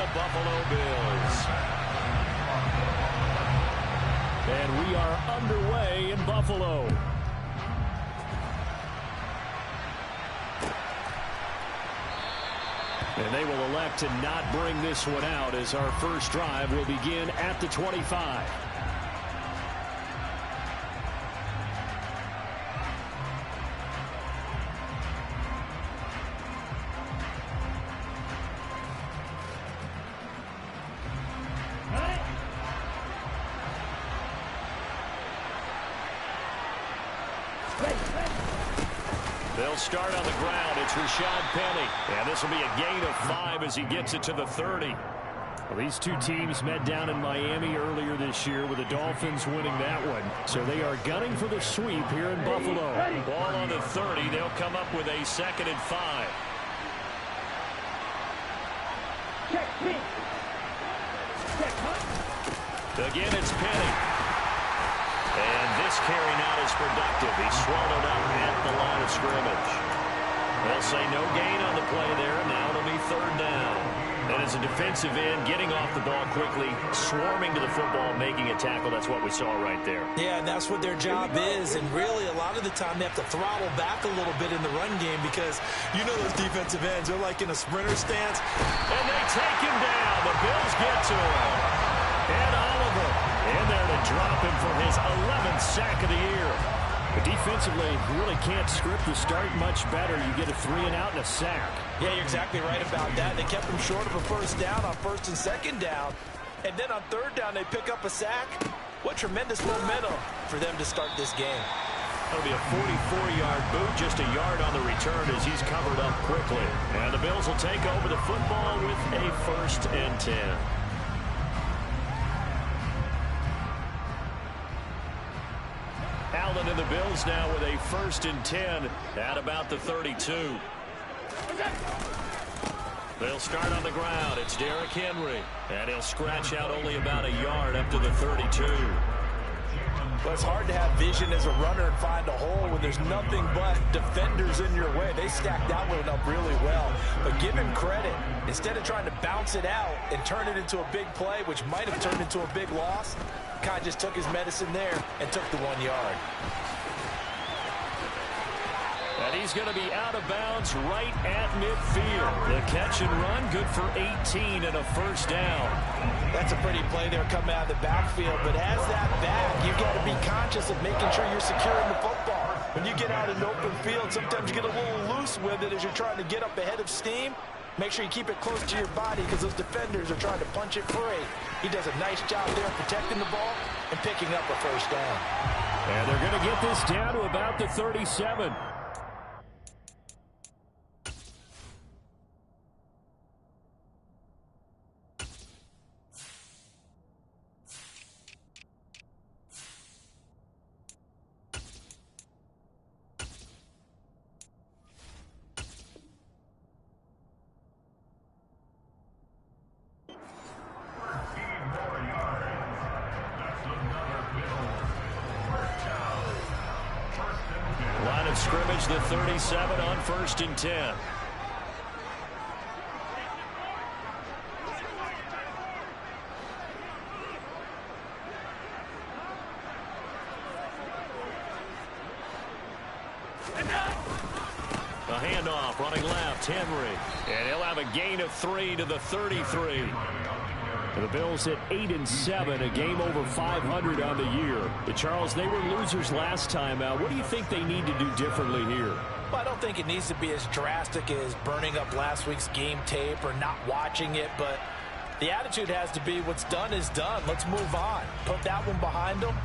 the Buffalo Bills. And we are underway in Buffalo. And they will elect to not bring this one out as our first drive will begin at the 25. They'll start on the ground. It's Rashad Penny. And this will be a gain of 5 as he gets it to the 30. Well, these two teams met down in Miami earlier this year with the Dolphins winning that one. So they are gunning for the sweep here in Buffalo. Ball on the 30. They'll come up with a 2nd and 5. Again, it's Penny. And this carry not as productive. He's swallowed up at the line of scrimmage. They'll say no gain on the play there. Now it'll be 3rd down. And as a defensive end, getting off the ball quickly, swarming to the football, making a tackle, that's what we saw right there. Yeah, and that's what their job is. And really, a lot of the time, they have to throttle back a little bit in the run game because you know those defensive ends, they're like in a sprinter stance. And they take him down. The Bills get to him. And Oliver in there to drop him for his 11th sack of the year. But defensively, you really can't script the start much better. You get a 3-and-out and a sack. Yeah, you're exactly right about that. They kept him short of a 1st down on 1st and 2nd down. And then on 3rd down, they pick up a sack. What tremendous momentum for them to start this game. That'll be a 44-yard boot, just a yard on the return as he's covered up quickly. And the Bills will take over the football with a 1st and 10. Allen and the Bills now with a 1st and 10 at about the 32. They'll start on the ground. It's Derrick Henry. And he'll scratch out only about a yard up to the 32. Well, it's hard to have vision as a runner and find a hole when there's nothing but defenders in your way. They stacked that one up really well. But give him credit. Instead of trying to bounce it out and turn it into a big play, which might have turned into a big loss, Kai just took his medicine there and took the 1 yard. And he's going to be out of bounds right at midfield. The catch and run, good for 18 and a 1st down. That's a pretty play there coming out of the backfield, but as that back, you've got to be conscious of making sure you're securing the football. When you get out in the open field, sometimes you get a little loose with it as you're trying to get up ahead of steam. Make sure you keep it close to your body because those defenders are trying to punch it free. He does a nice job there protecting the ball and picking up a 1st down. And they're going to get this down to about the 37. Line of scrimmage, the 37 on 1st and 10. A handoff, running left, Henry. And he'll have a gain of 3 to the 33. The Bills at 8-7, a game over 500 on the year. Charles, they were losers last time. What do you think they need to do differently here? Well, I don't think it needs to be as drastic as burning up last week's game tape or not watching it, but the attitude has to be what's done is done. Let's move on. Put that one behind them,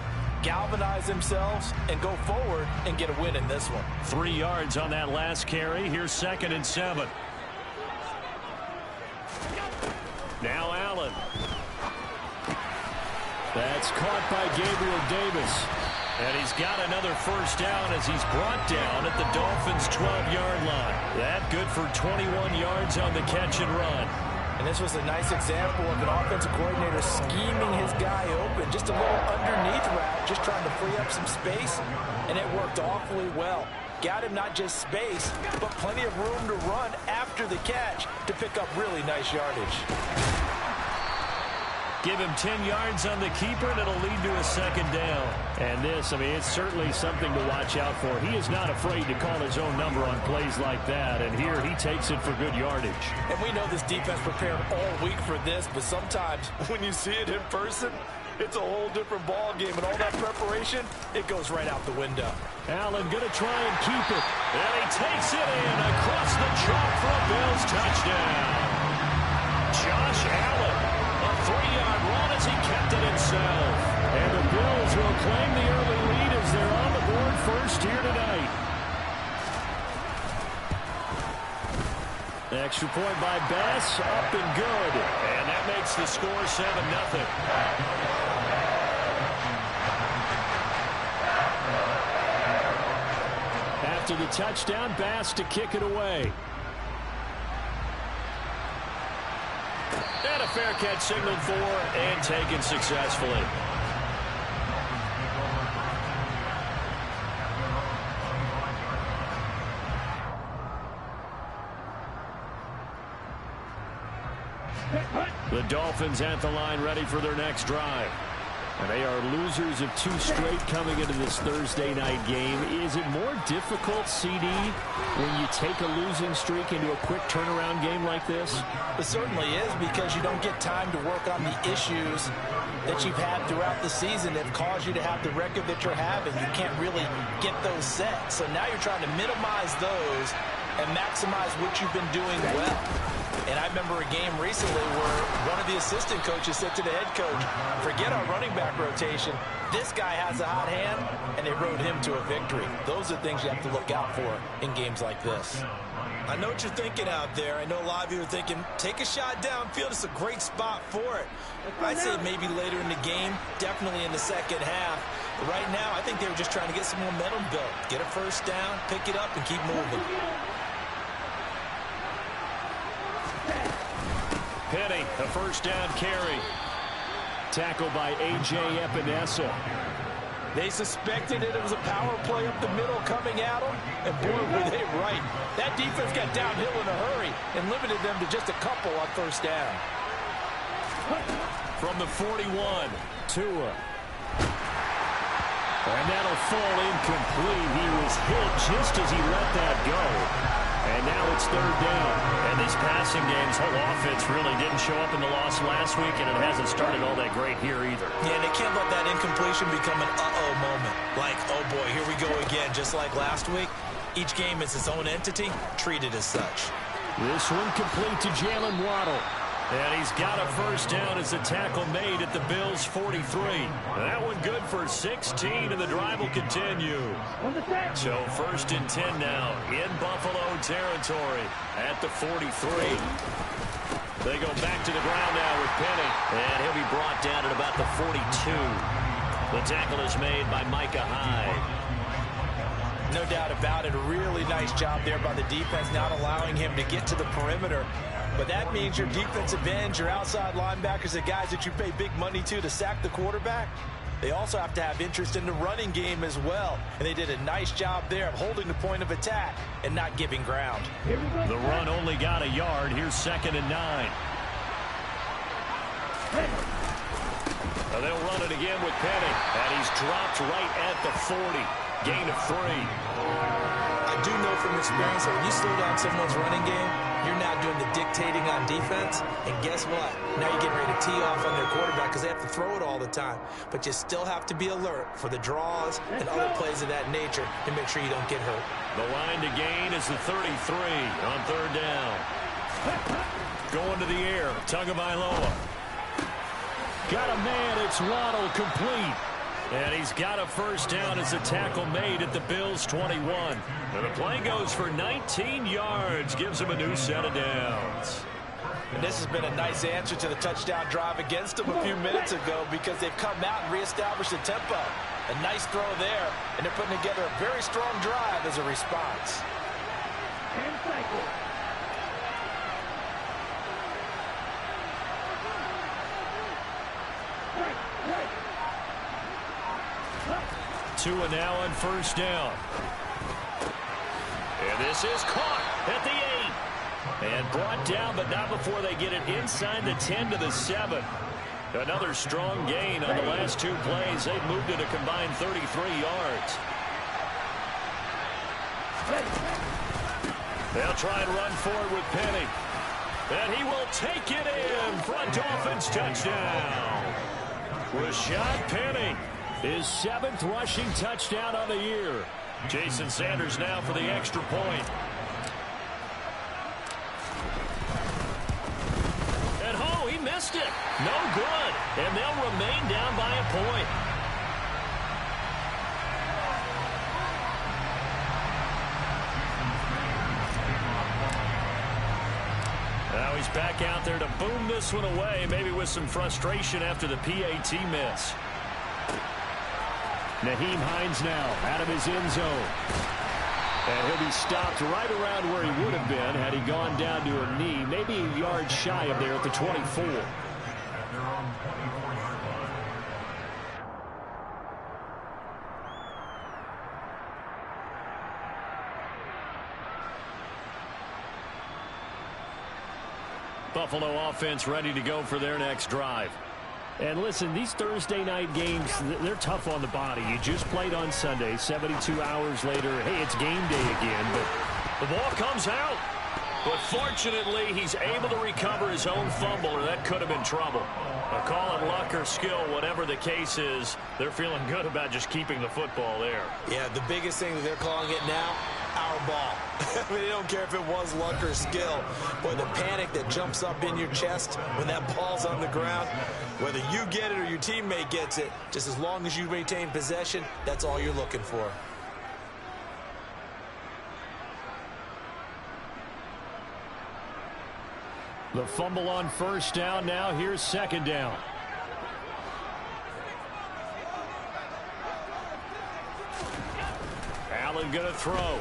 galvanize themselves, and go forward and get a win in this one. 3 yards on that last carry. Here's 2nd and 7. Now Allen. That's caught by Gabriel Davis. And he's got another 1st down as he's brought down at the Dolphins' 12-yard line. That good for 21 yards on the catch and run. And this was a nice example of an offensive coordinator scheming his guy open. Just a little underneath route, just trying to free up some space, and it worked awfully well. got him not just space, but plenty of room to run after the catch to pick up really nice yardage. Give him 10 yards on the keeper, and it'll lead to a second down. And this, I mean, it's certainly something to watch out for. He is not afraid to call his own number on plays like that, and here he takes it for good yardage. And we know this defense prepared all week for this, but sometimes when you see it in person, it's a whole different ball game, and all that preparation, it goes right out the window. Allen going to try and keep it, and he takes it in across the chalk for a Bills touchdown. Josh Allen, a 3-yard run as he kept it himself. And the Bills will claim the early lead as they're on the board first here tonight. Extra point by Bass, up and good. And that makes the score 7-0. After the touchdown, Bass to kick it away. And a fair catch signaled for and taken successfully. The Dolphins at the line ready for their next drive. And they are losers of 2 straight coming into this Thursday night game. Is it more difficult, CD, when you take a losing streak into a quick turnaround game like this? It certainly is, because you don't get time to work on the issues that you've had throughout the season that caused you to have the record that you're having. You can't really get those set. So now you're trying to minimize those and maximize what you've been doing well. And I remember a game recently where one of the assistant coaches said to the head coach, forget our running back rotation. This guy has a hot hand, and they rode him to a victory. Those are things you have to look out for in games like this. I know what you're thinking out there. I know a lot of you are thinking, take a shot downfield. It's a great spot for it. I'd say maybe later in the game, definitely in the second half. But right now, I think they were just trying to get some momentum built. Get a first down, pick it up, and keep moving. Penny, a first down carry. Tackled by A.J. Epinesa. They suspected it was a power play up the middle coming at them, and boy, were they right. That defense got downhill in a hurry and limited them to just a couple on first down. From the 41, Tua. And that'll fall incomplete. He was hit just as he let that go. And now it's third down. And this passing game's whole offense really didn't show up in the loss last week, and it hasn't started all that great here either. Yeah, they can't let that incompletion become an uh-oh moment. Like, oh boy, here we go again, just like last week. Each game is its own entity, treated as such. This one complete to Jalen Waddle. And he's got a first down as the tackle made at the Bills' 43. That one good for 16, and the drive will continue. So first and 10 now in Buffalo territory at the 43. They go back to the ground now with Penny. And he'll be brought down at about the 42. The tackle is made by Micah Hyde. No doubt about it. A really nice job there by the defense, not allowing him to get to the perimeter. But that means your defensive ends, your outside linebackers, the guys that you pay big money to sack the quarterback, they also have to have interest in the running game as well. And they did a nice job there of holding the point of attack and not giving ground. The run only got a yard. Here's 2nd and 9. And they'll run it again with Penny. And he's dropped right at the 40. Gain of 3. I do know from experience that when you slow down someone's running game, you're now doing the dictating on defense. And guess what? Now you're getting ready to tee off on their quarterback because they have to throw it all the time. But you still have to be alert for the draws and other plays of that nature to make sure you don't get hurt. The line to gain is the 33 on third down. Going to the air, Tagovailoa. Got a man, it's Waddle, complete. And he's got a first down as a tackle made at the Bills' 21. And the play goes for 19 yards, gives him a new set of downs. And this has been a nice answer to the touchdown drive against them a few minutes ago because they've come out and reestablished the tempo. A nice throw there, and they're putting together a very strong drive as a response. Tua now on first down. And this is caught at the 8. And brought down, but not before they get it inside the 10 to the 7. Another strong gain on the last 2 plays. They've moved it a combined 33 yards. They'll try and run forward with Penny. And he will take it in for a Dolphins touchdown. Rashad Penny, his 7th rushing touchdown on the year. Jason Sanders now for the extra point. And oh, he missed it. No good. And they'll remain down by a point. Now he's back out there to boom this one away, maybe with some frustration after the PAT miss. Nyheim Hines now out of his end zone. And he'll be stopped right around where he would have been had he gone down to a knee, maybe a yard shy of there at the 24. Buffalo offense ready to go for their next drive. And listen, these Thursday night games, they're tough on the body. You just played on Sunday, 72 hours later. Hey, it's game day again, but the ball comes out. But fortunately, he's able to recover his own fumble, or that could have been trouble. Now, call it luck or skill, whatever the case is, they're feeling good about just keeping the football there. Yeah, the biggest thing that they're calling it now, our ball. I mean, they don't care if it was luck or skill. Boy, the panic that jumps up in your chest when that ball's on the ground, whether you get it or your teammate gets it, just as long as you retain possession, that's all you're looking for. The fumble on first down now. Here's second down. Allen going to throw.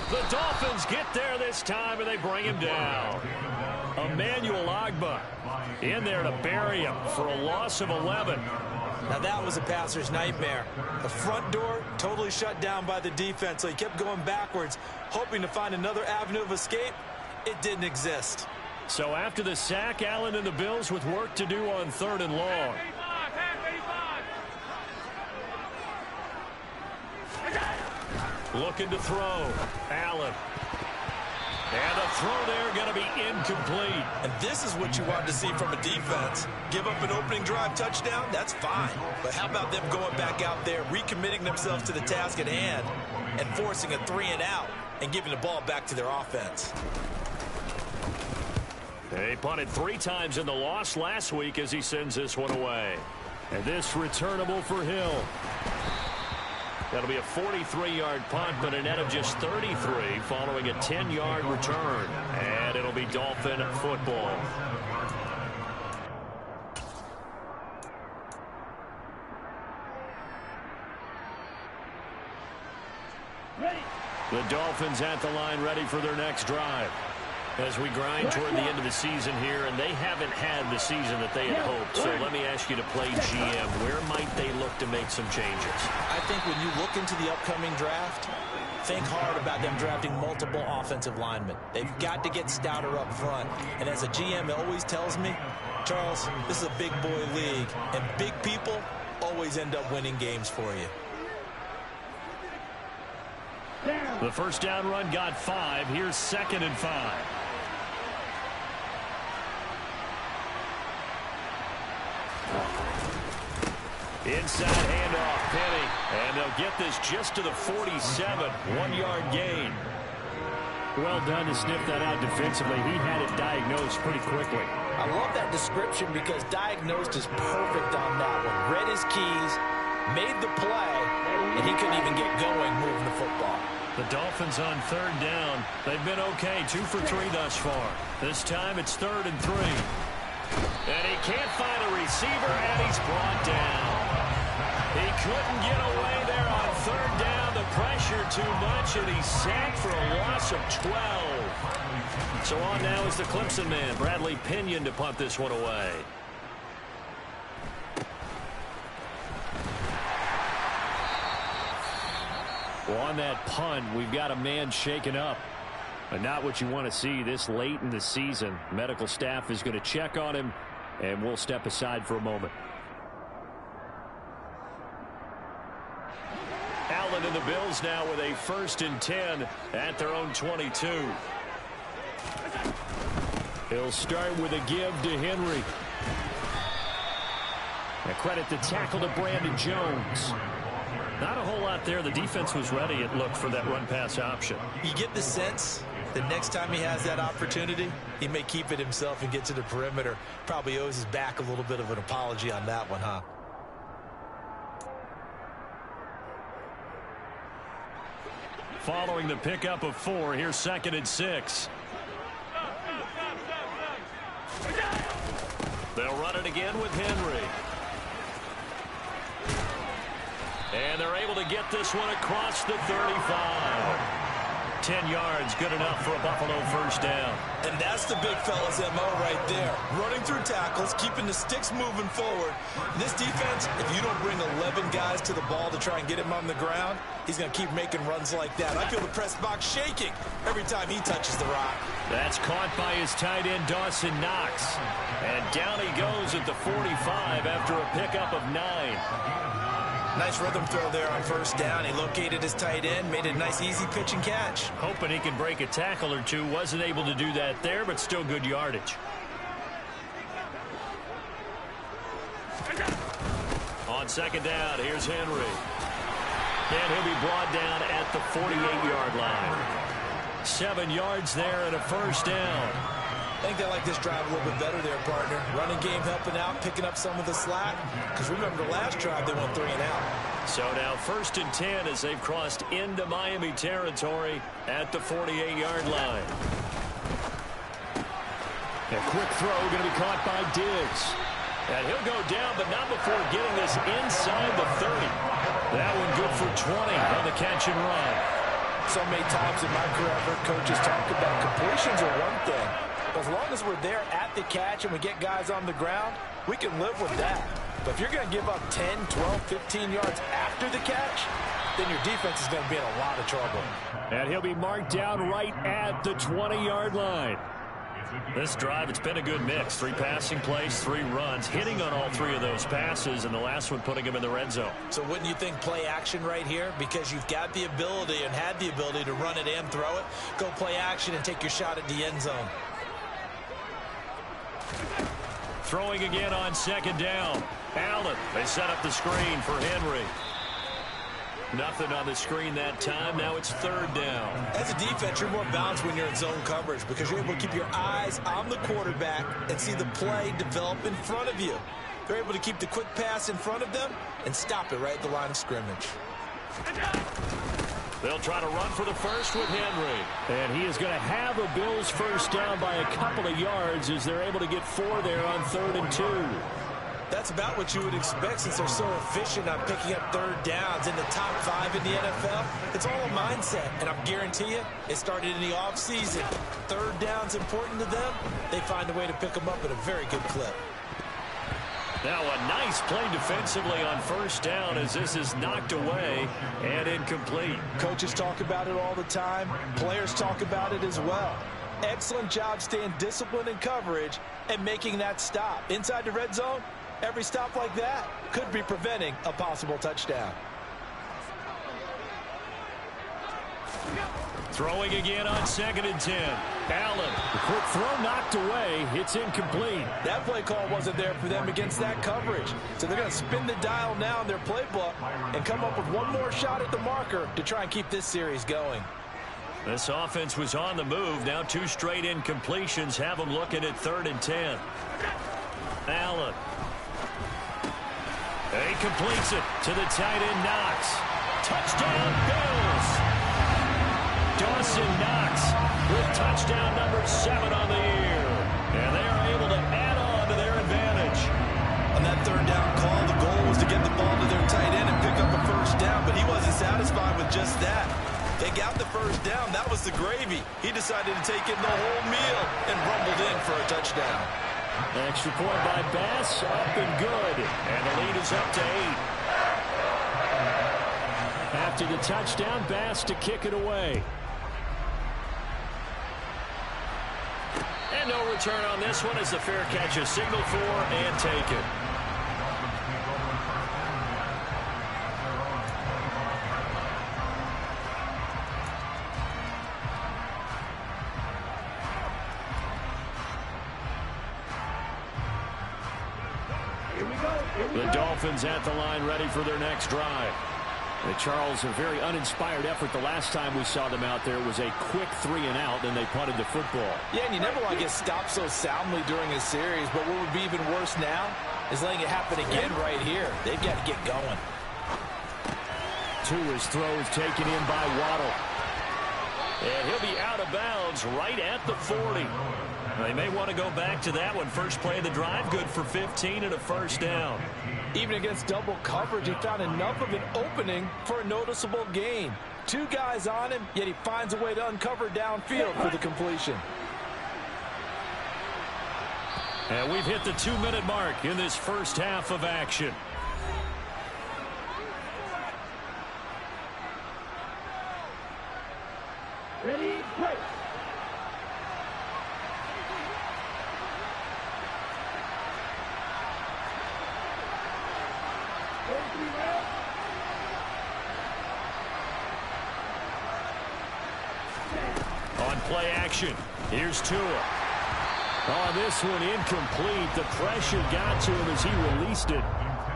The Dolphins get there this time, and they bring him down. Emmanuel Ogbah in there to bury him for a loss of 11. Now that was a passer's nightmare. The front door totally shut down by the defense, so he kept going backwards, hoping to find another avenue of escape. It didn't exist. So after the sack, Allen and the Bills with work to do on 3rd and long. Looking to throw. Allen. And a throw there going to be incomplete. And this is what you want to see from a defense. Give up an opening drive touchdown, that's fine. But how about them going back out there, recommitting themselves to the task at hand, and forcing a 3-and-out and giving the ball back to their offense. They punted 3 times in the loss last week as he sends this one away. And this returnable for Hill. That'll be a 43-yard punt, but a net of just 33 following a 10-yard return. And it'll be Dolphin football. The Dolphins at the line ready for their next drive. As we grind toward the end of the season here, and they haven't had the season that they had hoped. So let me ask you to play GM. Where might they look to make some changes? I think when you look into the upcoming draft, think hard about them drafting multiple offensive linemen. They've got to get stouter up front. And as a GM, it always tells me, Charles, this is a big boy league, and big people always end up winning games for you. The first down run got 5. Here's 2nd and 5. Inside handoff, Penny. And they'll get this just to the 47. 1-yard gain. Well done to sniff that out defensively. He had it diagnosed pretty quickly. I love that description because diagnosed is perfect on that one. Read his keys, made the play, and he couldn't even get going moving the football. The Dolphins on 3rd down. They've been okay, 2 for 3 thus far. This time it's 3rd and 3. And he can't find a receiver, and he's brought down. He couldn't get away there on 3rd down. The pressure too much, and he's sacked for a loss of 12. So on now is the Clemson man, Bradley Pinion, to punt this one away. Well, on that punt, we've got a man shaken up. But not what you want to see this late in the season. Medical staff is going to check on him, and we'll step aside for a moment. Allen and the Bills now with a 1st and 10 at their own 22. He'll start with a give to Henry. And credit the tackle to Brandon Jones. Not a whole lot there. The defense was ready, it looked, for that run-pass option. You get the sense that next time he has that opportunity, he may keep it himself and get to the perimeter. Probably owes his back a little bit of an apology on that one, huh? Following the pickup of 4, here's 2nd and 6. They'll run it again with Henry. And they're able to get this one across the 35. 10 yards, good enough for a Buffalo 1st down. And that's the big fella's MO right there. Running through tackles, keeping the sticks moving forward. This defense, if you don't bring 11 guys to the ball to try and get him on the ground, he's going to keep making runs like that. I feel the press box shaking every time he touches the rock. That's caught by his tight end, Dawson Knox. And down he goes at the 45 after a pickup of 9. Nice rhythm throw there on 1st down. He located his tight end, made a nice easy pitch and catch. Hoping he can break a tackle or two. Wasn't able to do that there, but still good yardage. On 2nd down, here's Henry. And he'll be brought down at the 48-yard line. 7 yards there and a 1st down. I think they like this drive a little bit better there, partner. Running game helping out, picking up some of the slack. Because remember, the last drive, they went 3 and out. So now 1st and 10 as they've crossed into Miami territory at the 48-yard line. A quick throw going to be caught by Diggs. And he'll go down, but not before getting this inside the 30. That one good for 20 on the catch and run. So many times in my career, I've heard coaches talk about completions are one thing. As long as we're there at the catch and we get guys on the ground, we can live with that. But if you're going to give up 10, 12, 15 yards after the catch, then your defense is going to be in a lot of trouble. And he'll be marked down right at the 20-yard line. This drive, it's been a good mix. 3 passing plays, 3 runs, hitting on all 3 of those passes, and the last one putting him in the red zone. So wouldn't you think play action right here? Because you've got the ability and had the ability to run it and throw it. Go play action and take your shot at the end zone. Throwing again on 2nd down. Allen, they set up the screen for Henry. Nothing on the screen that time. Now it's 3rd down. As a defense, you're more balanced when you're in zone coverage because you're able to keep your eyes on the quarterback and see the play develop in front of you. They're able to keep the quick pass in front of them and stop it right at the line of scrimmage. They'll try to run for the 1st with Henry. And he is going to have a Bills 1st down by a couple of yards as they're able to get 4 there on 3rd and 2. That's about what you would expect since they're so efficient on picking up 3rd downs in the top 5 in the NFL. It's all a mindset, and I guarantee you it started in the offseason. 3rd down's important to them. They find a way to pick them up at a very good clip. Now a nice play defensively on 1st down as this is knocked away and incomplete. Coaches talk about it all the time. Players talk about it as well. Excellent job staying disciplined in coverage and making that stop. Inside the red zone, every stop like that could be preventing a possible touchdown. Throwing again on 2nd and 10. Allen, the quick throw knocked away. It's incomplete. That play call wasn't there for them against that coverage. So they're going to spin the dial now in their playbook and come up with one more shot at the marker to try and keep this series going. This offense was on the move. Now 2 straight incompletions have them looking at 3rd and 10. Allen. He completes it to the tight end Knox. Touchdown Bills. Dawson Knox with touchdown number 7 on the year. And they are able to add on to their advantage. On that 3rd down call, the goal was to get the ball to their tight end and pick up a 1st down, but he wasn't satisfied with just that. They got the 1st down. That was the gravy. He decided to take in the whole meal and rumbled in for a touchdown. Extra point by Bass, up and good. And the lead is up to 8. to the touchdown pass to kick it away. And no return on this one as the fair catch is signaled for and taken. The Dolphins at the line ready for their next drive. Charles, a very uninspired effort the last time we saw them out there. Was a quick 3-and-out, then they punted the football. Yeah, and you never want to get stopped so soundly during a series, but what would be even worse now is letting it happen again right here. They've got to get going. Tua's throw is taken in by Waddle. And he'll be out of bounds right at the 40. They may want to go back to that one. First play of the drive, good for 15 and a first down. Even against double coverage, he found enough of an opening for a noticeable gain. Two guys on him, yet he finds a way to uncover downfield for the completion. And we've hit the 2-minute mark in this first half of action. Ready, play. On play action, here's Tua. On this one, incomplete. The pressure got to him as he released it.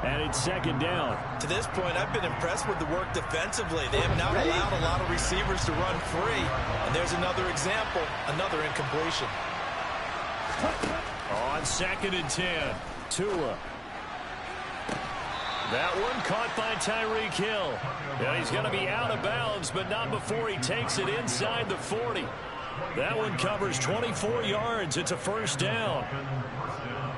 And it's second down. To this point, I've been impressed with the work defensively. They have not allowed a lot of receivers to run free. And there's another example, another incompletion. On 2nd and 10, Tua. That one caught by Tyreek Hill. And he's going to be out of bounds, but not before he takes it inside the 40. That one covers 24 yards. It's a first down.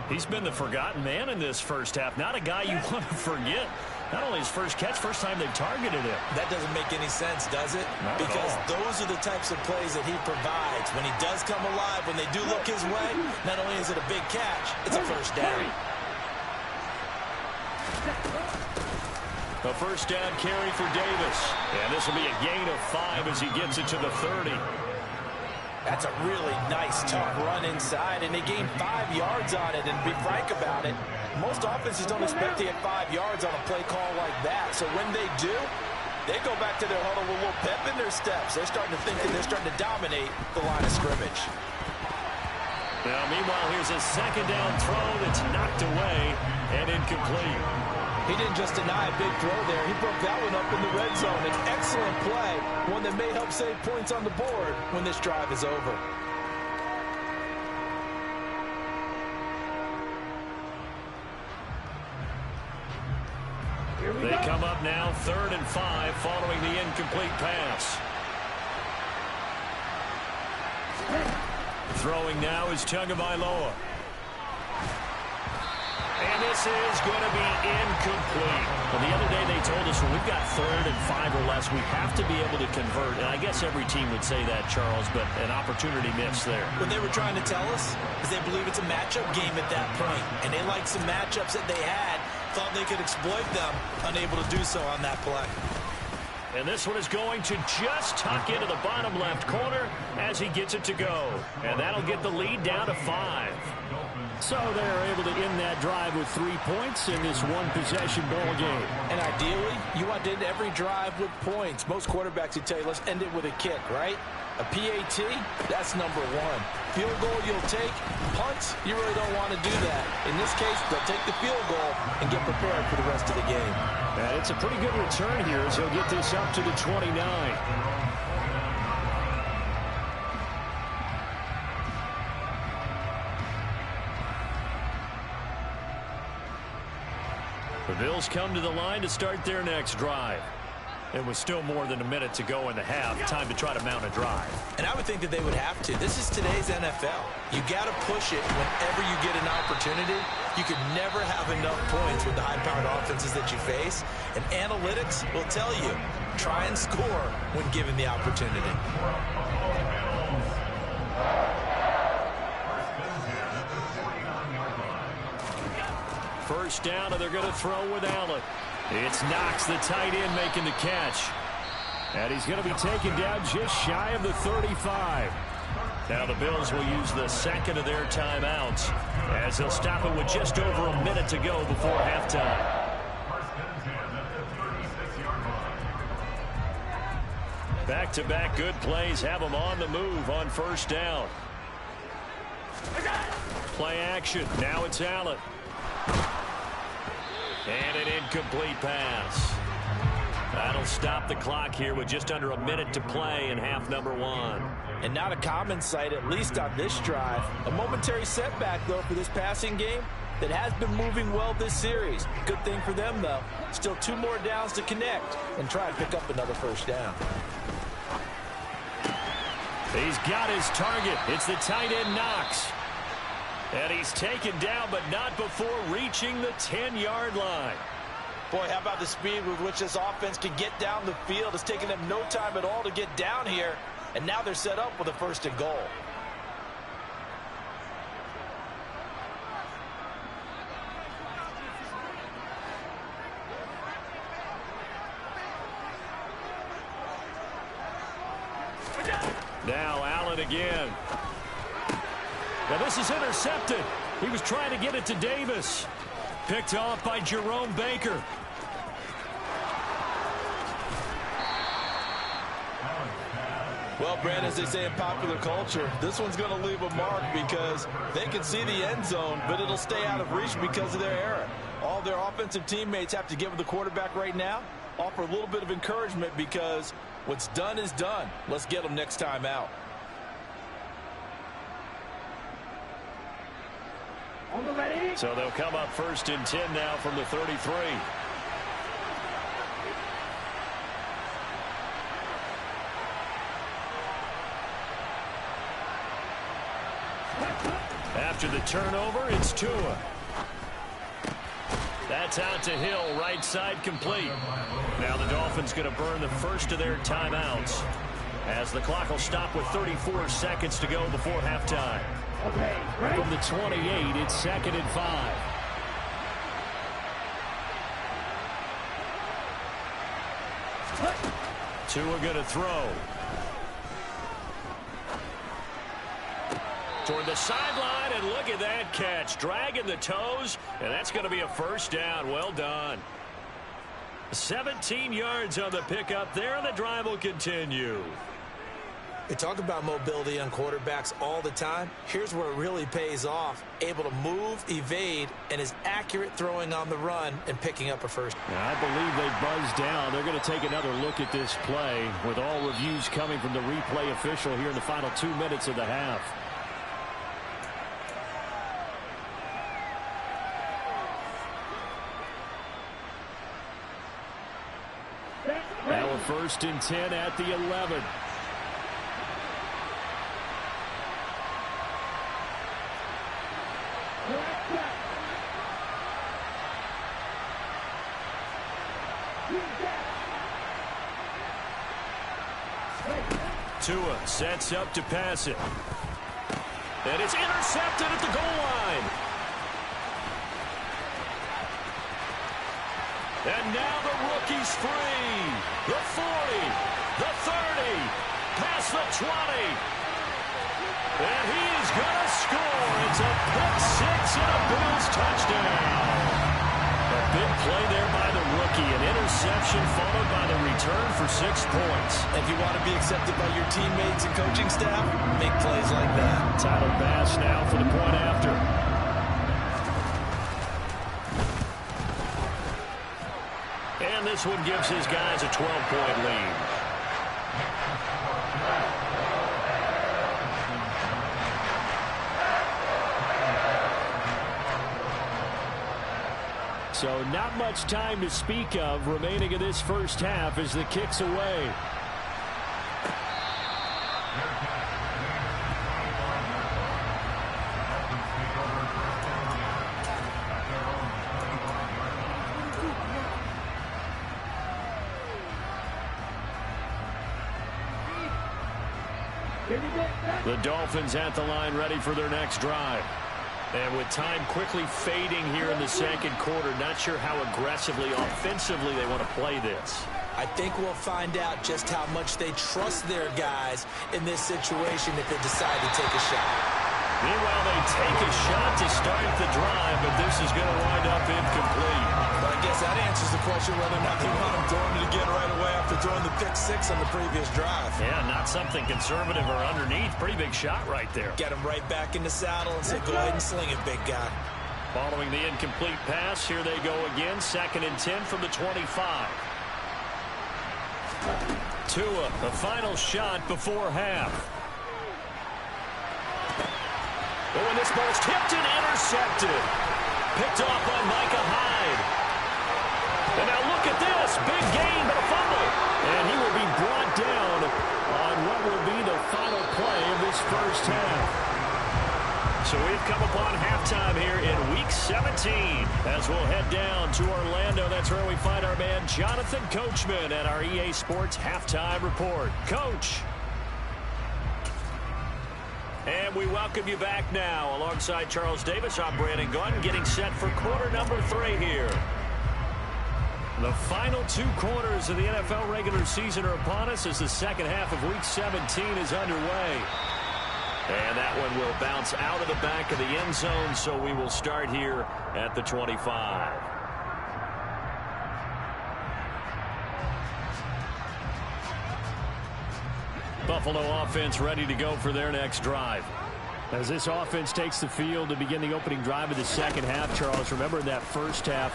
He's been the forgotten man in this first half. Not a guy you want to forget. Not only his first catch, first time they've targeted him. That doesn't make any sense, does it? Not because those are the types of plays that he provides. When he does come alive, when they do look his way, not only is it a big catch, it's a first down. A first down carry for Davis. And this will be a gain of 5 as he gets it to the 30. That's a really nice, tough run inside, and they gained 5 yards on it. And to be frank about it, most offenses don't expect to get 5 yards on a play call like that. So when they do, they go back to their huddle with a little pep in their steps. They're starting to think that they're starting to dominate the line of scrimmage. Now, meanwhile, here's a second down throw that's knocked away and incomplete. He didn't just deny a big throw there. He broke that one up in the red zone. An excellent play, one that may help save points on the board when this drive is over. They come up now 3rd and 5 following the incomplete pass. Throwing now is Tagovailoa. And this is going to be incomplete. Well, the other day they told us when we've got 3rd and 5 or less, we have to be able to convert. And I guess every team would say that, Charles, but an opportunity missed there. What they were trying to tell us is they believe it's a matchup game at that point. And they liked some matchups that they had, thought they could exploit them, unable to do so on that play. And this one is going to just tuck into the bottom left corner as he gets it to go. And that'll get the lead down to 5. So they're able to end that drive with 3 points in this one-possession ball game. And ideally, you want to end every drive with points. Most quarterbacks would tell you, let's end it with a kick, right? A PAT, that's number 1. Field goal you'll take. Punts, you really don't want to do that. In this case, they'll take the field goal and get prepared for the rest of the game. And it's a pretty good return here as he'll get this up to the 29. The Bills come to the line to start their next drive. It was still more than a minute to go in the half. Time to try to mount a drive. And I would think that they would have to. This is today's NFL. You got to push it whenever you get an opportunity. You could never have enough points with the high-powered offenses that you face. And analytics will tell you, try and score when given the opportunity. First down, and they're going to throw with Allen. It's Knox, the tight end, making the catch. And he's going to be taken down just shy of the 35. Now the Bills will use the second of their timeouts as they'll stop it with just over a minute to go before halftime. Back-to-back good plays have them on the move on first down. Play action. Now it's Allen. And an incomplete pass. That'll stop the clock here with just under a minute to play in half number one. And not a common sight, at least on this drive. A momentary setback, though, for this passing game that has been moving well this series. Good thing for them, though. Still 2 more downs to connect and try to pick up another first down. He's got his target. It's the tight end Knox. And he's taken down, but not before reaching the 10-yard line. Boy, how about the speed with which this offense can get down the field? It's taken them no time at all to get down here. And now they're set up with a first and goal. Now Allen again. Now this is intercepted. He was trying to get it to Davis. Picked off by Jerome Baker. Well, Brandon, as they say in popular culture, this one's going to leave a mark because they can see the end zone, but it'll stay out of reach because of their error. All their offensive teammates have to give the quarterback right now, offer a little bit of encouragement because what's done is done. Let's get them next time out. So they'll come up first and 10 now from the 33. After the turnover, it's Tua. That's out to Hill, right side complete. Now the Dolphins going to burn the first of their timeouts as the clock will stop with 34 seconds to go before halftime. From the 28, it's 2nd and 5. Tua going to throw. Toward the sideline, and look at that catch. Dragging the toes, and that's going to be a first down. Well done. 17 yards on the pickup there, and the drive will continue. We talk about mobility on quarterbacks all the time. Here's where it really pays off. Able to move, evade, and is accurate throwing on the run and picking up a first. I believe they buzzed down. They're going to take another look at this play with all reviews coming from the replay official here in the final 2 minutes of the half. Now a 1st and 10 at the 11. Tua sets up to pass it. And it's intercepted at the goal line. And now the rookie's free. The 40, the 30, past the 20. And he is going to score. It's a pick six and a Bills touchdown. A big play there by the rookie. An interception followed by the return for 6 points. If you want to be accepted by your teammates and coaching staff, make plays like that. Tyler Bass now for the point after. And this one gives his guys a 12-point lead. So not much time to speak of remaining in this first half as the kick's away. The Dolphins at the line ready for their next drive. And with time quickly fading here in the second quarter, not sure how aggressively, offensively they want to play this. I think we'll find out just how much they trust their guys in this situation if they decide to take a shot. Meanwhile, they take a shot to start the drive, but this is going to wind up incomplete. But I guess that answers the question whether or not they want him throwing it again right away after throwing the pick six on the previous drive. Yeah, not something conservative or underneath. Pretty big shot right there. Get him right back in the saddle and say, go ahead and sling it, big guy. Following the incomplete pass, here they go again. 2nd and 10 from the 25. Tua, the final shot before half. Oh, and this ball's tipped and intercepted. Picked off by Micah Hyde. And now look at this. Big gain, but a fumble. And he will be brought down on what will be the final play of this first half. So we've come upon halftime here in Week 17. As we'll head down to Orlando, that's where we find our man Jonathan Coachman at our EA Sports Halftime Report. Coach. And we welcome you back now. Alongside Charles Davis, I'm Brandon Gunn, getting set for quarter number 3 here. The final 2 quarters of the NFL regular season are upon us as the second half of Week 17 is underway. And that one will bounce out of the back of the end zone, so we will start here at the 25. Buffalo offense ready to go for their next drive. As this offense takes the field to begin the opening drive of the second half, Charles, remember in that first half,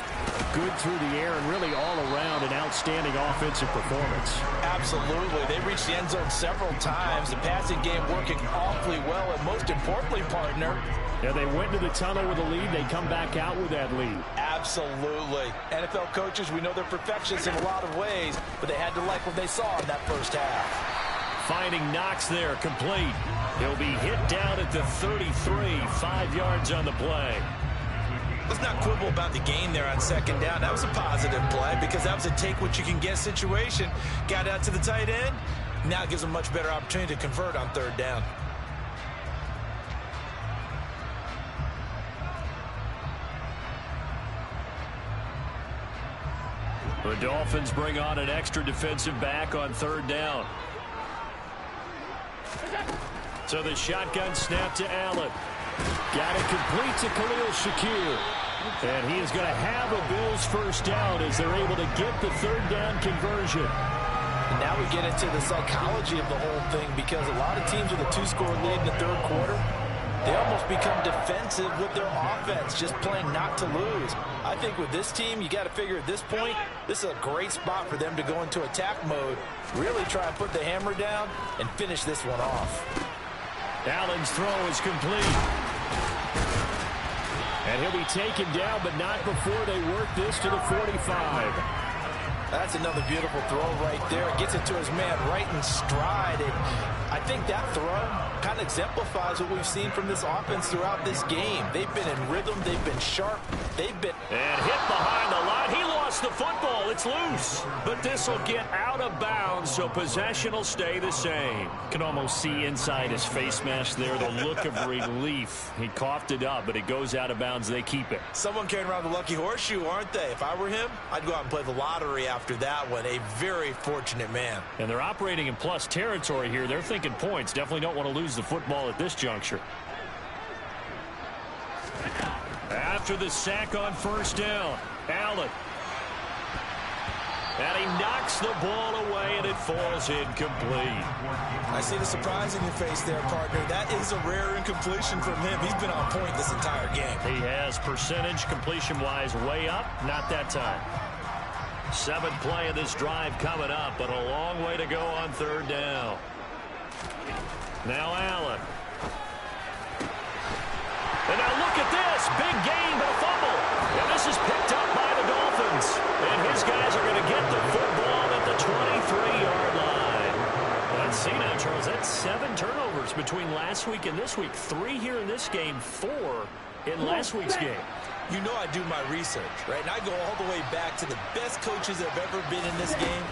good through the air and really all around an outstanding offensive performance. Absolutely. They reached the end zone several times. The passing game working awfully well, and most importantly, partner, yeah, they went to the tunnel with a lead. They come back out with that lead. Absolutely. NFL coaches, we know they're perfectionists in a lot of ways, but they had to like what they saw in that first half. Finding Knox there, complete. He'll be hit down at the 33, 5 yards on the play. Let's not quibble about the gain there on second down. That was a positive play because that was a take-what-you-can-get situation. Got out to the tight end. Now it gives them a much better opportunity to convert on third down. The Dolphins bring on an extra defensive back on third down. So the shotgun snap to Allen. Got it complete to Khalil Shakir. And he is going to have a Bills first down as they're able to get the third down conversion. And now we get into the psychology of the whole thing because a lot of teams with a 2-score lead in the third quarter, they almost become defensive with their offense, just playing not to lose. I think with this team, you got to figure at this point, this is a great spot for them to go into attack mode, really try and put the hammer down and finish this one off. Allen's throw is complete. And he'll be taken down, but not before they work this to the 45. That's another beautiful throw right there. It gets it to his man right in stride. And I think that throw kind of exemplifies what we've seen from this offense throughout this game. They've been in rhythm. They've been sharp. They've been... And hit behind the line. He lost the football. It's loose. But this will get out of bounds, so possession will stay the same. Can almost see inside his face mask there the look of relief. He coughed it up, but it goes out of bounds. They keep it. Someone carrying around the lucky horseshoe, aren't they? If I were him, I'd go out and play the lottery after that one. A very fortunate man. And they're operating in plus territory here. They're thinking points. Definitely don't want to lose the football at this juncture. After the sack on first down, Allen. And he knocks the ball away, and it falls incomplete. I see the surprise in your face there, partner. That is a rare incompletion from him. He's been on point this entire game. He has percentage completion-wise way up. Not that time. 7th play of this drive coming up, but a long way to go on third down. Now Allen. And now look at this. Big gain, but a fumble. And this is picked up by the Dolphins. And his guys are going to get the football at the 23-yard line. Let's see now, Charles. That's 7 turnovers between last week and this week. 3 here in this game, 4 in last week's game. You know I do my research, right? And I go all the way back to the best coaches that have ever been in this game.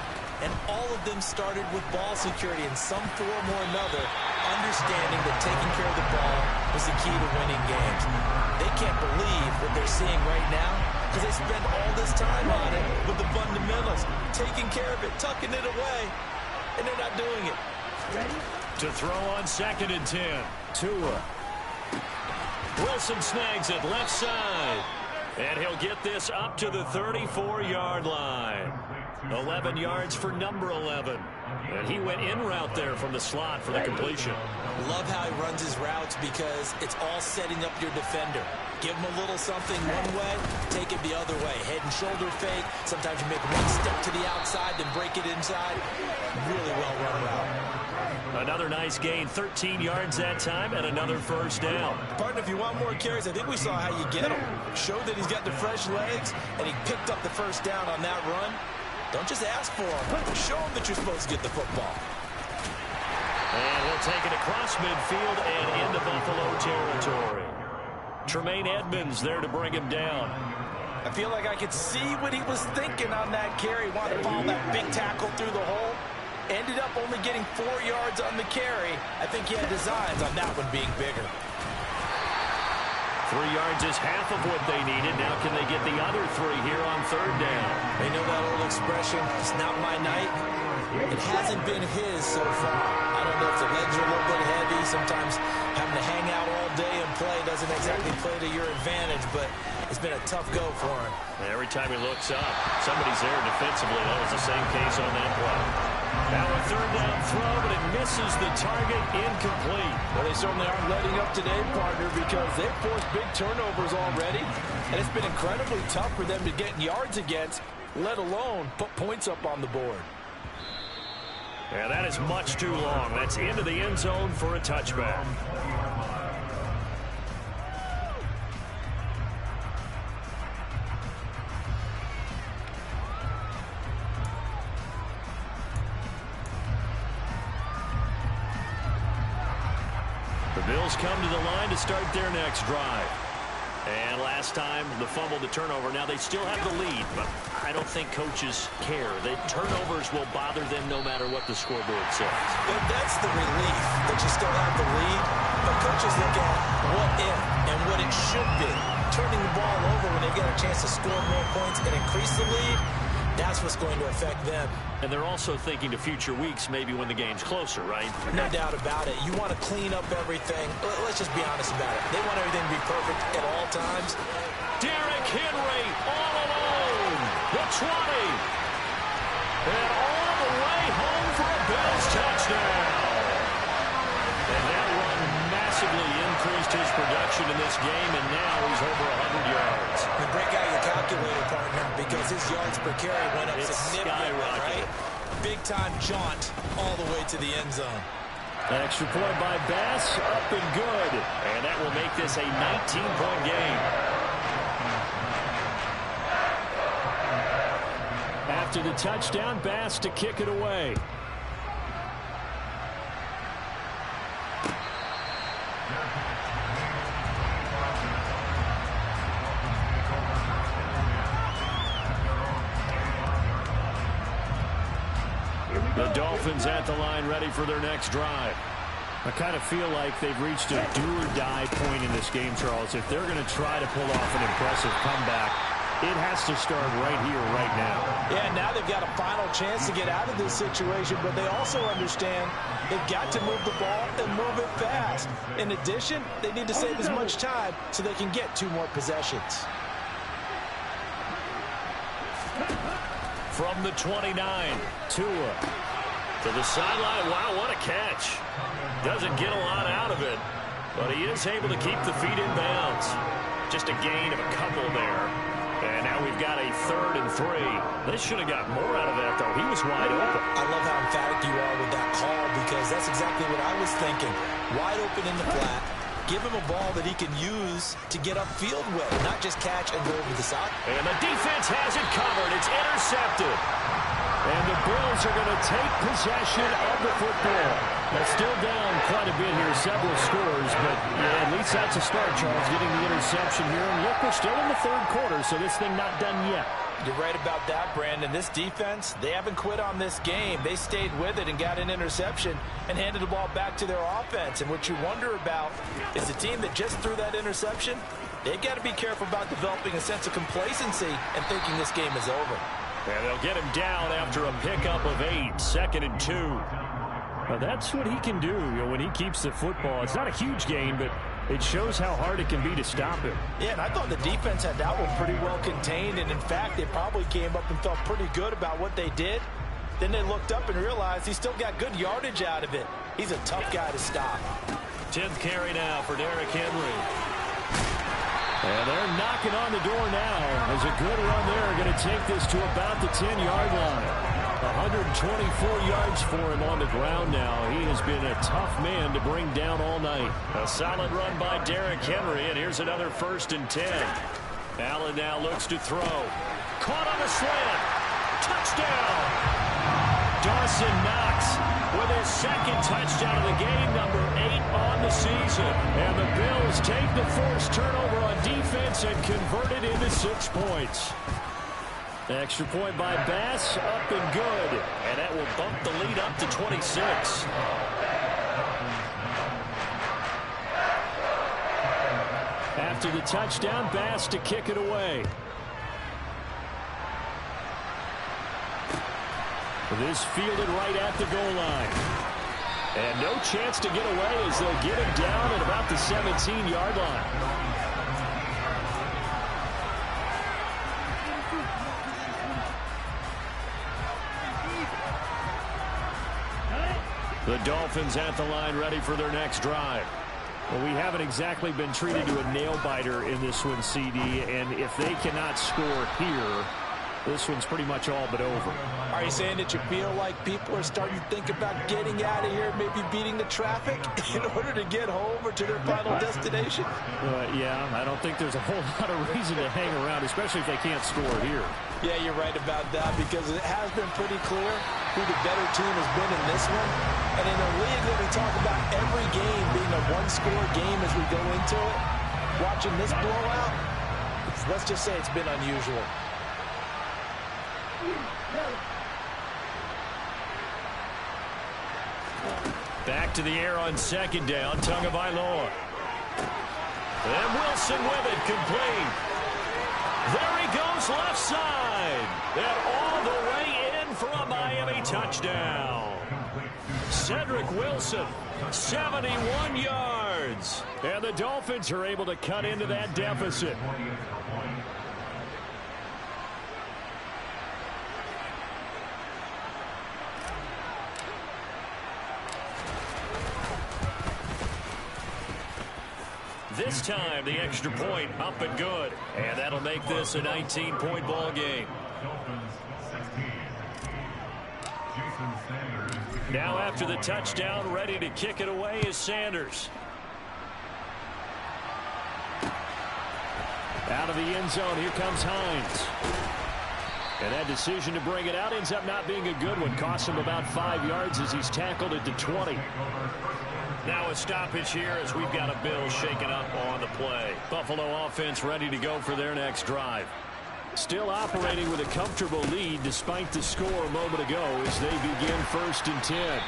And all of them started with ball security in some form or another, understanding that taking care of the ball was the key to winning games. They they're seeing right now because they spend all this time on it with the fundamentals, taking care of it, tucking it away, and they're not doing it. Ready? To throw on 2nd and 10. Tua. Wilson snags it left side. And he'll get this up to the 34-yard line. 11 yards for number 11. And he went in route there from the slot for the completion. Love how he runs his routes because it's all setting up your defender. Give him a little something one way, take it the other way. Head and shoulder fake. Sometimes you make one step to the outside, then break it inside. Really well run route. Another nice gain, 13 yards that time, and another first down. Partner, if you want more carries, I think we saw how you get him. Showed that he's got the fresh legs, and he picked up the first down on that run. Don't just ask for him. Show him that you're supposed to get the football. And he'll take it across midfield and into Buffalo territory. Tremaine Edmonds there to bring him down. I feel like I could see what he was thinking on that carry. Wanted to follow that big tackle through the hole. Ended up only getting 4 yards on the carry. I think he had designs on that one being bigger. 3 yards is half of what they needed. Now can they get the other 3 here on 3rd down? They know that old expression, it's not my night. It hasn't been his so far. I don't know if the legs are a little bit heavy. Sometimes having to hang out all day and play doesn't exactly play to your advantage, but it's been a tough go for him. Every time he looks up, somebody's there defensively. That was the same case on that play. Now a 3rd down throw, but it misses the target, incomplete. Well, they certainly aren't letting up today, partner, because they've forced big turnovers already, and it's been incredibly tough for them to get yards against, let alone put points up on the board. Yeah, that is much too long. That's into the end zone for a touchback. The Bills come to the line to start their next drive. And last time, the fumble, the turnover. Now they still have the lead, but I don't think coaches care. The turnovers will bother them no matter what the scoreboard says. But that's the relief that you still have the lead. But coaches look at what if and what it should be. Turning the ball over when they get a chance to score more points and increase the lead, that's what's going to affect them. And they're also thinking to future weeks, maybe when the game's closer, right? No doubt about it. You want to clean up everything. Let's just be honest about it. They want everything to be perfect at all times. Derrick Henry all alone. The 20. And all the way home for a Bills touchdown. And that run massively increased his production in this game, and now he's over 100 yards. And break out your calculator, partner, because his yards per carry went up significantly, right? Big-time jaunt all the way to the end zone. Extra point by Bass, up and good. And that will make this a 19-point game. After the touchdown, Bass to kick it away. The Dolphins at the line ready for their next drive. I kind of feel like they've reached a do-or-die point in this game, Charles. If they're going to try to pull off an impressive comeback, it has to start right here, right now. Yeah, now they've got a final chance to get out of this situation, but they also understand they've got to move the ball and move it fast. In addition, they need to save as much time so they can get 2 more possessions. From the 29, Tua to the sideline. Wow, what a catch. Doesn't get a lot out of it, but he is able to keep the feet in bounds. Just a gain of a couple there. And now we've got a 3rd and 3. They should have got more out of that, though. He was wide open. I love how emphatic you are with that call because that's exactly what I was thinking. Wide open in the flat. Give him a ball that he can use to get upfield with, not just catch and go over the side. And the defense has it covered. It's intercepted. And the Bills are going to take possession of the football. They're still down quite a bit here, several scores, but yeah, at least that's a start, Charles, getting the interception here. And look, we're still in the 3rd quarter, so this thing not done yet. You're right about that, Brandon. This defense, they haven't quit on this game. They stayed with it and got an interception and handed the ball back to their offense. And what you wonder about is the team that just threw that interception, They've got to be careful about developing a sense of complacency and thinking this game is over. And they'll get him down after a pickup of 8, 2nd and 2. Now that's what he can do, when he keeps the football. It's not a huge gain, but it shows how hard it can be to stop him. Yeah, and I thought the defense had that one pretty well contained, and in fact, they probably came up and felt pretty good about what they did. Then they looked up and realized he still got good yardage out of it. He's a tough guy to stop. 10th carry now for Derrick Henry. And they're knocking on the door now. There's a good run there. Going to take this to about the 10-yard line. 124 yards for him on the ground now. He has been a tough man to bring down all night. A solid run by Derrick Henry, and here's another 1st and 10. Allen now looks to throw. Caught on a slant. Touchdown. Dawson Knox with his 2nd touchdown of the game, number 8 on the season. And the Bills take the forced turnover on defense and convert it into 6 points. Extra point by Bass, up and good. And that will bump the lead up to 26. After the touchdown, Bass to kick it away. This fielded right at the goal line. And no chance to get away as they'll get him down at about the 17-yard line. The Dolphins at the line ready for their next drive. Well, we haven't exactly been treated to a nail-biter in this one, CD, and if they cannot score here, this one's pretty much all but over. Are you saying that you feel like people are starting to think about getting out of here, maybe beating the traffic in order to get home or to their final destination? Yeah, I don't think there's a whole lot of reason to hang around, especially if they can't score here. Yeah, you're right about that, because it has been pretty clear who the better team has been in this one. And in a league that we talk about every game being a one-score game as we go into it, watching this blowout, let's just say it's been unusual. Back to the air on 2nd down, Tagovailoa. And Wilson with it, complete. There he goes, left side. And all the way in for a Miami touchdown. Cedric Wilson, 71 yards. And the Dolphins are able to cut into that deficit. This time, the extra point up and good. And that'll make this a 19-point ball game. Now after the touchdown, ready to kick it away is Sanders. Out of the end zone, here comes Hines. And that decision to bring it out ends up not being a good one. Costs him about 5 yards as he's tackled at the 20. Now a stoppage here as we've got a Bills shaken up on the play. Buffalo offense ready to go for their next drive. Still operating with a comfortable lead despite the score a moment ago as they begin 1st and 10.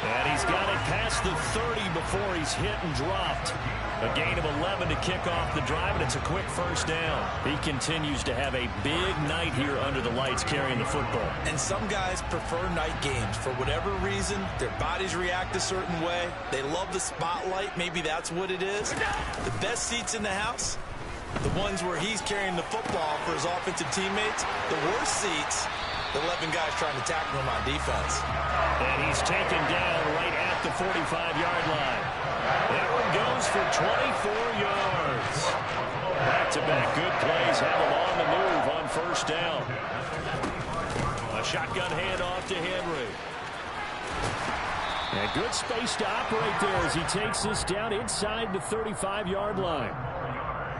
And he's got it past the 30 before he's hit and dropped. A gain of 11 to kick off the drive, and it's a quick 1st down. He continues to have a big night here under the lights carrying the football. And some guys prefer night games. For whatever reason, their bodies react a certain way. They love the spotlight. Maybe that's what it is. The best seats in the house, the ones where he's carrying the football for his offensive teammates. The worst seats, the 11 guys trying to tackle him on defense. And he's taken down right at the 45-yard line. That one goes for 24 yards. Back-to-back good plays have him on the move on 1st down. A shotgun handoff to Henry. And good space to operate there as he takes this down inside the 35-yard line.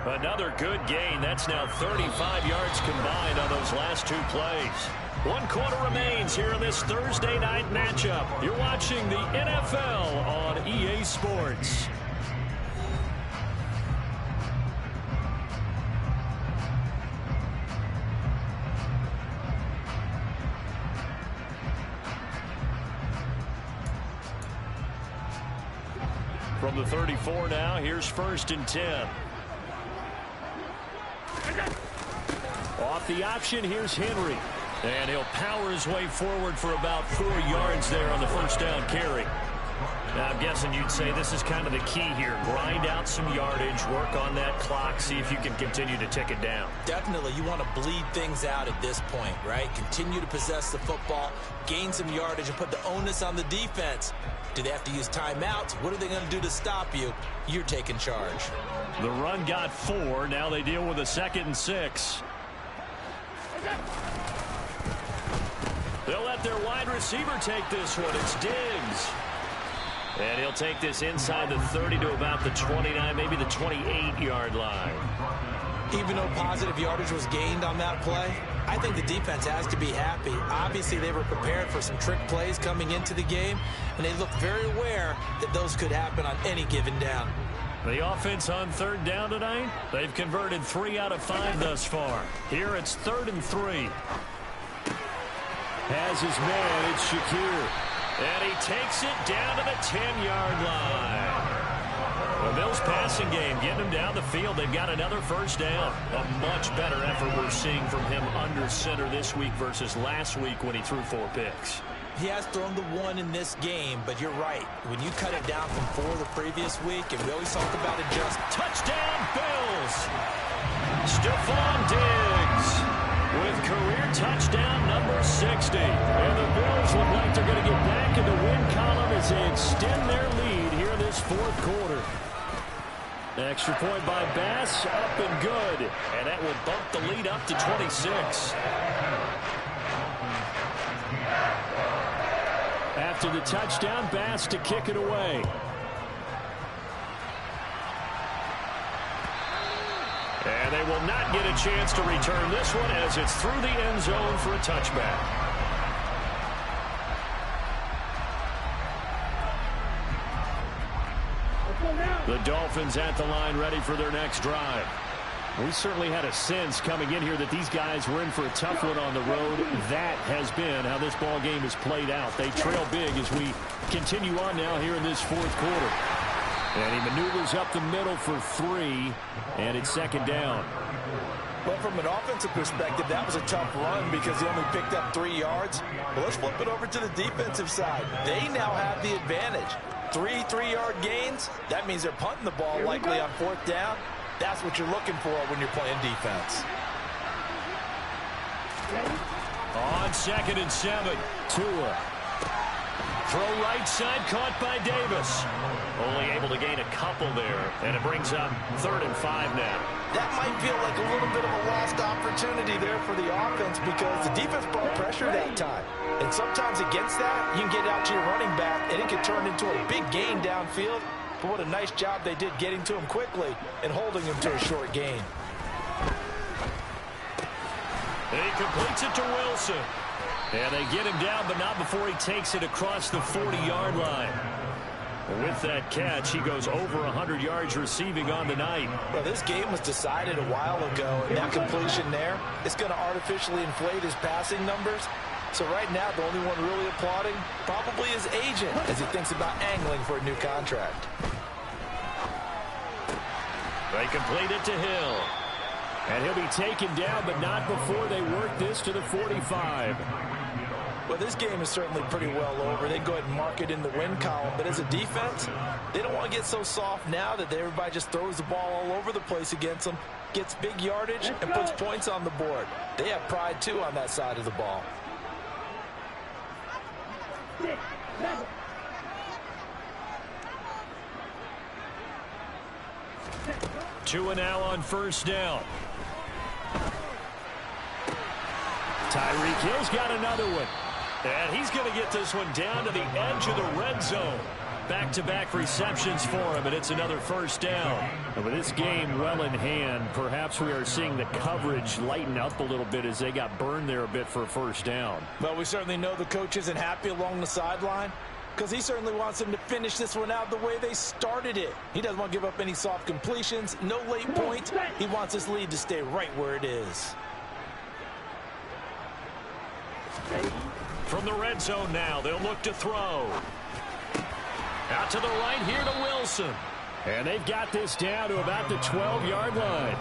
Another good gain. That's now 35 yards combined on those last 2 plays. 1 quarter remains here in this Thursday night matchup. You're watching the NFL on EA Sports. From the 34 now, here's 1st and 10. with the option. Here's Henry. And he'll power his way forward for about 4 yards there on the first down carry. Now, I'm guessing you'd say this is kind of the key here. Grind out some yardage, work on that clock, see if you can continue to tick it down. Definitely, you want to bleed things out at this point, right? Continue to possess the football, gain some yardage, and put the onus on the defense. Do they have to use timeouts? What are they going to do to stop you? You're taking charge. The run got 4. Now they deal with a 2nd and 6. They'll let their wide receiver take this one. It's Diggs. And he'll take this inside the 30 to about the 29, maybe the 28-yard line. Even though positive yardage was gained on that play, I think the defense has to be happy. Obviously, they were prepared for some trick plays coming into the game, and they looked very aware that those could happen on any given down. The offense on 3rd down tonight, they've converted 3 out of 5 thus far. Here it's 3rd and 3. Has his man, it's Shakir. And he takes it down to the 10-yard line. The Bills passing game, getting him down the field. They've got another first down. A much better effort we're seeing from him under center this week versus last week when he threw 4 picks. He has thrown the 1 in this game, but you're right. When you cut it down from 4 the previous week, and we always talk about it just touchdown Bills. Stephon Diggs with career touchdown number 60. And the Bills look like they're going to get back in the win column as they extend their lead here in this 4th quarter. Extra point by Bass, up and good. And that will bump the lead up to 26. After the touchdown, Bass to kick it away. And they will not get a chance to return this one as it's through the end zone for a touchback. The Dolphins at the line ready for their next drive. We certainly had a sense coming in here that these guys were in for a tough one on the road. That has been how this ball game has played out. They trail big as we continue on now here in this 4th quarter. And he maneuvers up the middle for 3, and it's 2nd down. Well, from an offensive perspective, that was a tough run because he only picked up 3 yards. Well, let's flip it over to the defensive side. They now have the advantage. 3 3-yard gains. That means they're punting the ball likely on 4th down. That's what you're looking for when you're playing defense. On 2nd and 7, Tua. Throw right side, caught by Davis. Only able to gain a couple there, and it brings up 3rd and 5 now. That might feel like a little bit of a lost opportunity there for the offense because the defense brought pressure that time. And sometimes against that, you can get out to your running back, and it can turn into a big gain downfield. But what a nice job they did getting to him quickly and holding him to a short gain. He completes it to Wilson. And they get him down, but not before he takes it across the 40-yard line. With that catch, he goes over 100 yards receiving on the night. Well, this game was decided a while ago, and that completion there is going to artificially inflate his passing numbers. So right now, the only one really applauding probably his agent as he thinks about angling for a new contract. They complete it to Hill. And he'll be taken down, but not before they work this to the 45. Well, this game is certainly pretty well over. They go ahead and mark it in the win column. But as a defense, they don't want to get so soft now that everybody just throws the ball all over the place against them, gets big yardage, and puts points on the board. They have pride, too, on that side of the ball. Tua now on 1st down. Tyreek Hill's got another one. And he's going to get this one down to the edge of the red zone. Back-to-back receptions for him, and it's another 1st down. And with this game well in hand, perhaps we are seeing the coverage lighten up a little bit as they got burned there a bit for a 1st down. Well, we certainly know the coach isn't happy along the sideline because he certainly wants them to finish this one out the way they started it. He doesn't want to give up any soft completions, no late points. He wants his lead to stay right where it is. From the red zone now, they'll look to throw. Out to the right here to Wilson. And they've got this down to about the 12-yard line.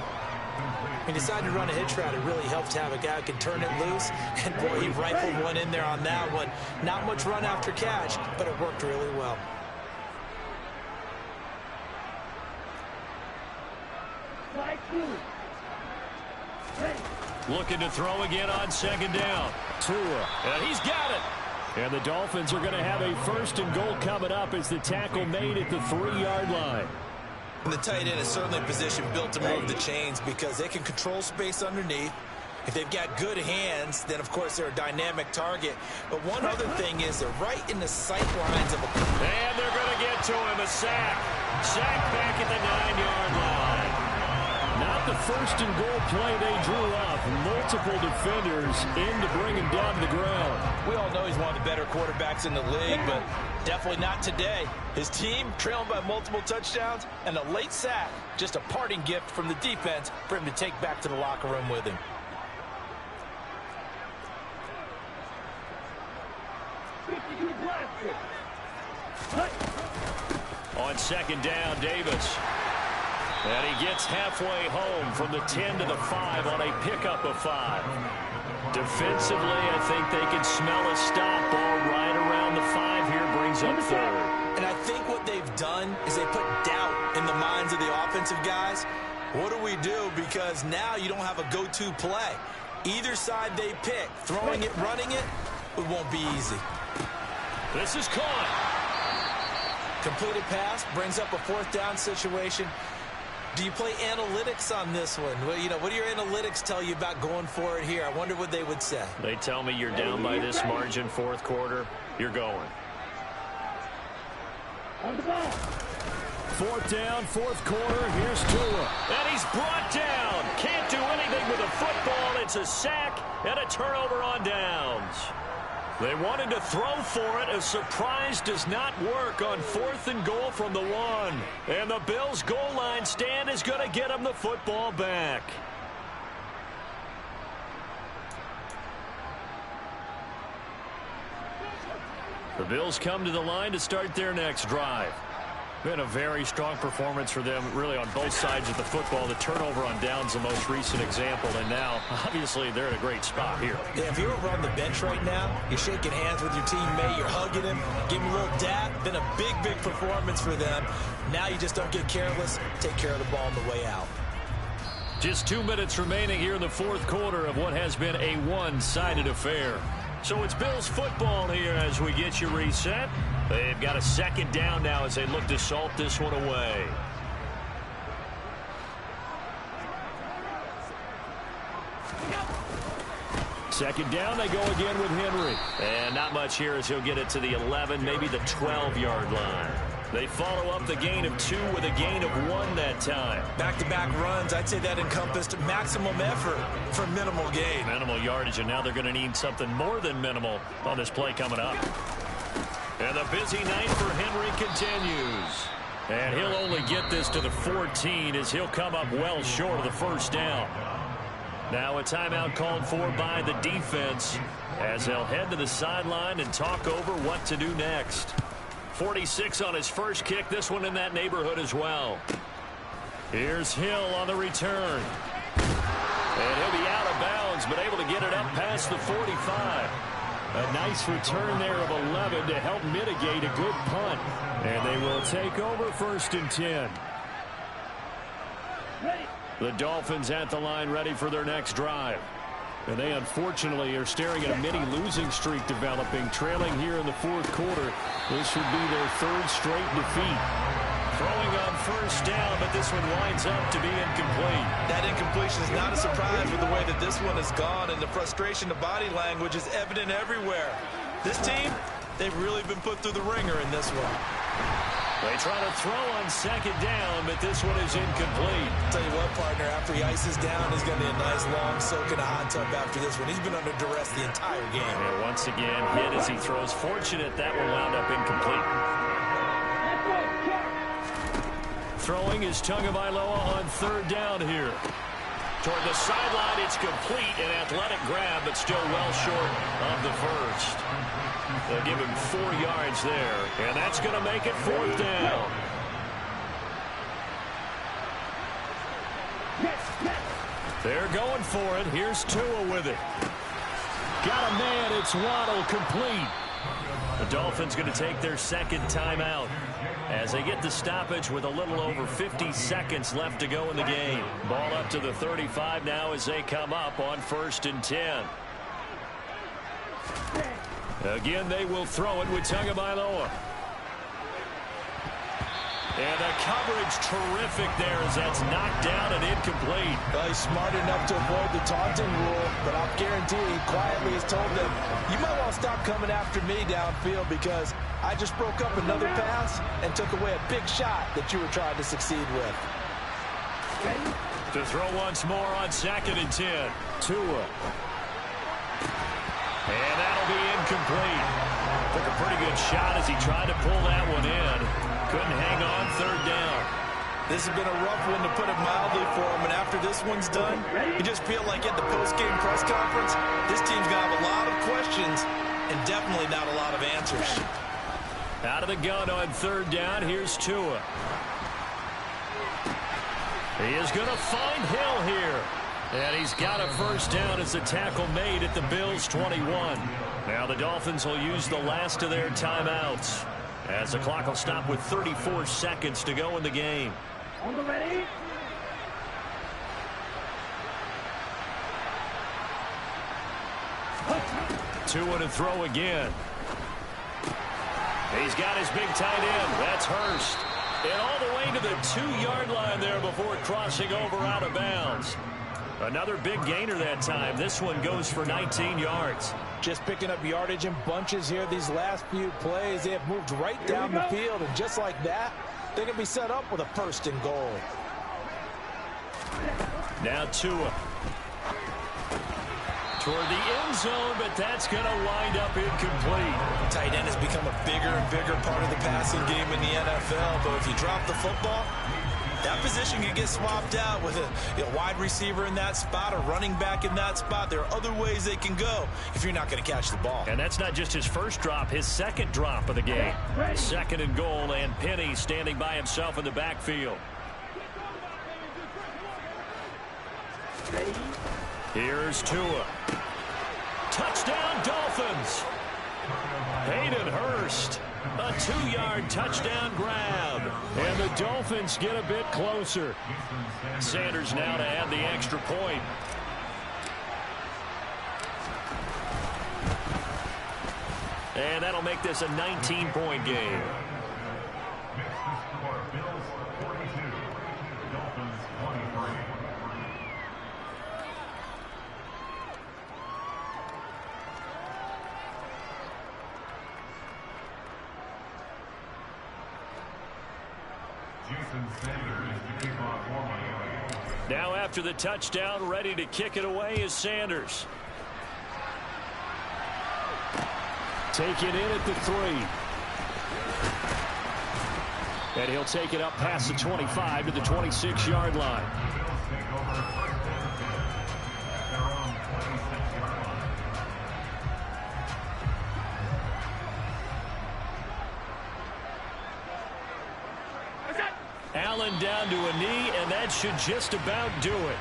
He decided to run a hitch route. It really helps to have a guy who can turn it loose. And, boy, he rifled one in there on that one. Not much run after catch, but it worked really well. Looking to throw again on second down. Tua, and he's got it. And the Dolphins are going to have a 1st and goal coming up as the tackle made at the 3-yard line. And the tight end is certainly a position built to move the chains because they can control space underneath. If they've got good hands, then, of course, they're a dynamic target. But one other thing is they're right in the sight lines of a... And they're going to get to him, a sack. Sack back at the 9-yard line. Not the 1st and goal play they drew up. Multiple defenders in to bring him down to the ground. We all know he's one of the better quarterbacks in the league, but definitely not today. His team trailing by multiple touchdowns and a late sack. Just a parting gift from the defense for him to take back to the locker room with him. On second down, Davis. And he gets halfway home from the 10 to the 5 on a pickup of 5. Defensively, I think they can smell a stop. Ball right around the 5 here, brings up 3rd. And I think what they've done is they put doubt in the minds of the offensive guys. What do we do? Because now you don't have a go-to play. Either side they pick, throwing it, running it, it won't be easy. This is caught. Completed pass brings up a 4th down situation. Do you play analytics on this one? Well, you know, what do your analytics tell you about going for it here? I wonder what they would say. They tell me you're down by this margin 4th quarter. You're going. 4th down, 4th quarter. Here's Tua. And he's brought down. Can't do anything with a football. It's a sack and a turnover on downs. They wanted to throw for it. A surprise does not work on 4th and goal from the 1. And the Bills' goal line stand is going to get them the football back. The Bills come to the line to start their next drive. Been a very strong performance for them, really, on both sides of the football. The turnover on downs, the most recent example, and now, obviously, they're in a great spot here. Yeah, if you're over on the bench right now, you're shaking hands with your teammate, you're hugging him, giving him a little dap. Been a big, big performance for them. Now you just don't get careless. Take care of the ball on the way out. Just 2 minutes remaining here in the 4th quarter of what has been a one-sided affair. So it's Bills football here as we get you reset. They've got a 2nd down now as they look to salt this one away. Second down, they go again with Henry. And not much here as he'll get it to the 11, maybe the 12-yard line. They follow up the gain of 2 with a gain of 1 that time. Back-to-back runs, I'd say that encompassed maximum effort for minimal gain. Minimal yardage, and now they're going to need something more than minimal on this play coming up. And the busy night for Henry continues. And he'll only get this to the 14 as he'll come up well short of the 1st down. Now a timeout called for by the defense as they'll head to the sideline and talk over what to do next. 46 on his first kick, this one in that neighborhood as well. Here's Hill on the return. And he'll be out of bounds, but able to get it up past the 45. A nice return there of 11 to help mitigate a good punt. And they will take over 1st and 10. The Dolphins at the line ready for their next drive. And they unfortunately are staring at a mini losing streak developing, trailing here in the 4th quarter. This would be their 3rd straight defeat. Throwing on 1st down, but this one winds up to be incomplete. That incompletion is not a surprise with the way that this one has gone, and the frustration of body language is evident everywhere. This team, they've really been put through the ringer in this one. They try to throw on 2nd down, but this one is incomplete. Tell you what, partner, after he ices down, he's going to be a nice long soak in a hot tub after this one. He's been under duress the entire game. And once again, hit as he throws. Fortunate that one wound up incomplete. Throwing is Tagovailoa on 3rd down here. Toward the sideline, it's complete, an athletic grab, but still well short of the 1st. They'll give him 4 yards there, and that's going to make it 4th down. They're going for it. Here's Tua with it. Got a man. It's Waddle, complete. The Dolphins going to take their second timeout as they get the stoppage with a little over 50 seconds left to go in the game. Ball up to the 35 now as they come up on 1st and 10. Again, they will throw it with Tagovailoa. And the coverage terrific there as that's knocked down and incomplete. Well, he's smart enough to avoid the taunting rule, but I'll guarantee he quietly has told them, you might want to stop coming after me downfield because I just broke up another pass and took away a big shot that you were trying to succeed with. To throw once more on 2nd and 10. Tua. And that'll be incomplete. Took a pretty good shot as he tried to pull that one in. Couldn't hang on 3rd down. This has been a rough one, to put it mildly, for him. And after this one's done, you just feel like at the post-game press conference, this team's going to have a lot of questions and definitely not a lot of answers. Out of the gun on 3rd down. Here's Tua. He is going to find Hill here. And he's got a 1st down as the tackle made at the Bills' 21. Now the Dolphins will use the last of their timeouts as the clock will stop with 34 seconds to go in the game. On the ready. Tua to throw again. He's got his big tight end. That's Hurst. And all the way to the 2-yard line there before crossing over out of bounds. Another big gainer that time. This one goes for 19 yards. Just picking up yardage in bunches here these last few plays. They have moved right down the field, and just like that, they're going to be set up with a 1st and goal. Now Tua. Toward the end zone, but that's going to wind up incomplete. Tight end has become a bigger and bigger part of the passing game in the NFL, but if you drop the football, that position can get swapped out with a wide receiver in that spot, a running back in that spot. There are other ways they can go if you're not going to catch the ball. And that's not just his first drop, his second drop of the game. 2nd and goal, and Penny standing by himself in the backfield. Here's Tua. Touchdown, Dolphins. Hayden Hurst. A 2-yard touchdown grab. And the Dolphins get a bit closer. Sanders now to add the extra point. And that'll make this a 19-point game. Now after the touchdown, ready to kick it away is Sanders. Taken in at the 3. And he'll take it up past the 25 to the 26-yard line. Allen down to a knee, and that should just about do it.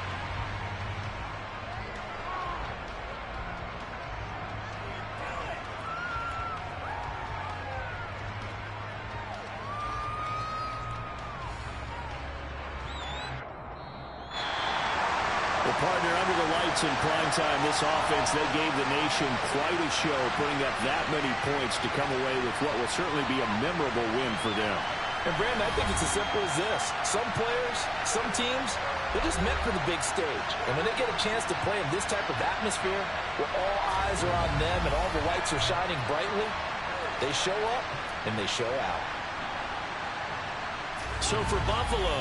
Well, partner, under the lights in prime time, this offense, they gave the nation quite a show, putting up that many points to come away with what will certainly be a memorable win for them. And, Brandon, I think it's as simple as this. Some players, some teams, they're just meant for the big stage. And when they get a chance to play in this type of atmosphere, where all eyes are on them and all the lights are shining brightly, they show up and they show out. So for Buffalo,